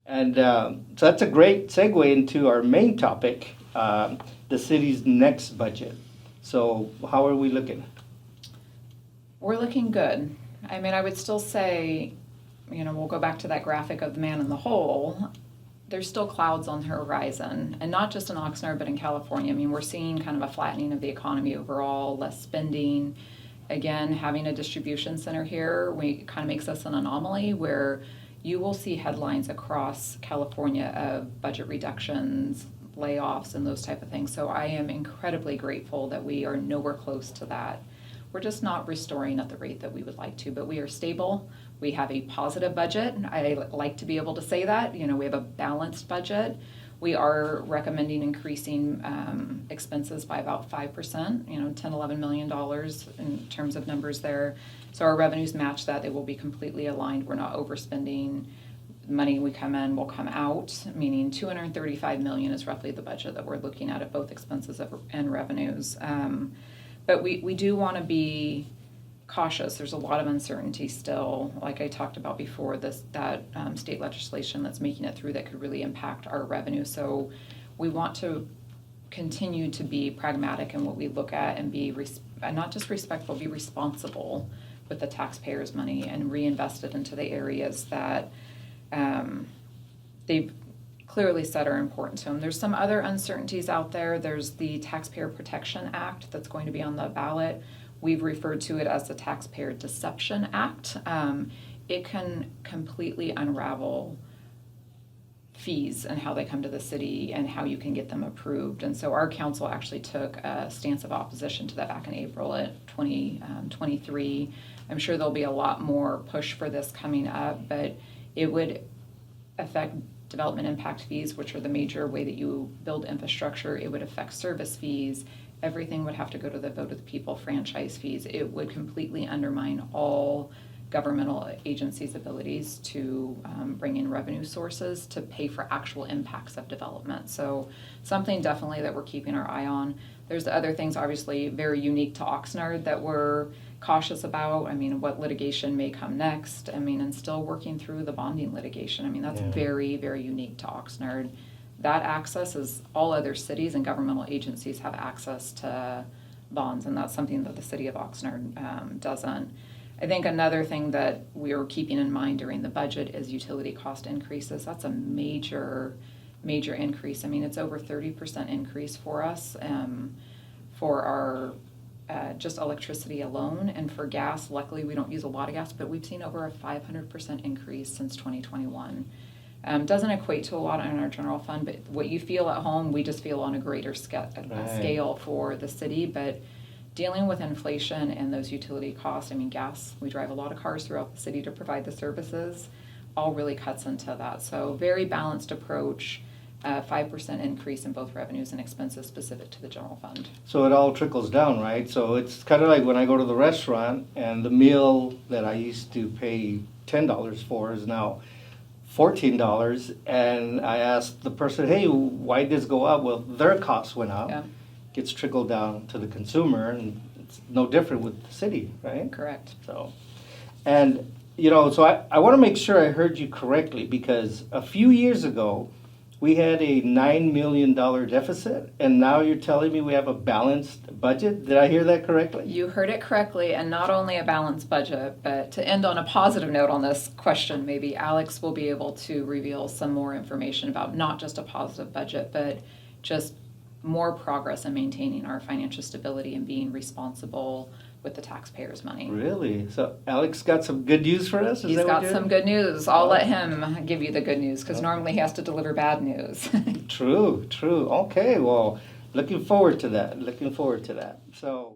And so that's a great segue into our main topic, the city's next budget. So how are we looking? We're looking good. I mean, I would still say, we'll go back to that graphic of the man in the hole. There's still clouds on the horizon, and not just in Oxnard, but in California. I mean, we're seeing kind of a flattening of the economy overall, less spending. Again, having a distribution center here, kind of makes us an anomaly where you will see headlines across California of budget reductions, layoffs, and those type of things. So I am incredibly grateful that we are nowhere close to that. We're just not restoring at the rate that we would like to, but we are stable. We have a positive budget. I like to be able to say that. We have a balanced budget. We are recommending increasing expenses by about 5%, $10, $11 million in terms of numbers there. So our revenues match that. They will be completely aligned. We're not overspending. Money we come in will come out, meaning $235 million is roughly the budget that we're looking at both expenses and revenues. But we do want to be cautious. There's a lot of uncertainty still, like I talked about before, that state legislation that's making it through that could really impact our revenue. So we want to continue to be pragmatic in what we look at and be not just respectful, be responsible with the taxpayers' money and reinvest it into the areas that they've clearly said are important to them. There's some other uncertainties out there. There's the Taxpayer Protection Act that's going to be on the ballot. We've referred to it as the Taxpayer Deception Act. It can completely unravel fees and how they come to the city and how you can get them approved. And so our council actually took a stance of opposition to that back in April at 2023. I'm sure there'll be a lot more push for this coming up, but it would affect development impact fees, which are the major way that you build infrastructure. It would affect service fees. Everything would have to go to the vote of the people, franchise fees. It would completely undermine all governmental agencies' abilities to bring in revenue sources to pay for actual impacts of development. So something definitely that we're keeping our eye on. There's other things obviously very unique to Oxnard that we're cautious about. I mean, what litigation may come next. I mean, and still working through the bonding litigation. I mean, that's very, very unique to Oxnard. That access is all other cities and governmental agencies have access to bonds, and that's something that the city of Oxnard doesn't. I think another thing that we're keeping in mind during the budget is utility cost increases. That's a major increase. I mean, it's over 30% increase for us for our just electricity alone. And for gas, luckily we don't use a lot of gas, but we've seen over a 500% increase since 2021. Doesn't equate to a lot on our general fund, but what you feel at home, we just feel on a greater scale for the city. But dealing with inflation and those utility costs, I mean, gas, we drive a lot of cars throughout the city to provide the services, all really cuts into that. So very balanced approach, 5% increase in both revenues and expenses specific to the general fund. So it all trickles down, right? So it's kind of like when I go to the restaurant and the meal that I used to pay $10 for is now $14, and I asked the person, hey, why did this go up? Well, their costs went up. Yeah. Gets trickled down to the consumer, and it's no different with the city, right? Correct. So, and so I want to make sure I heard you correctly, because a few years ago we had a $9 million deficit, and now you're telling me we have a balanced budget. Did I hear that correctly? You heard it correctly, and not only a balanced budget, but to end on a positive note on this question, maybe Alex will be able to reveal some more information about not just a positive budget, but just more progress in maintaining our financial stability and being responsible with the taxpayers' money. Really? So Alex got some good news for us? He's got some good news. I'll let him give you the good news, because normally he has to deliver bad news. True. Okay, well, looking forward to that. So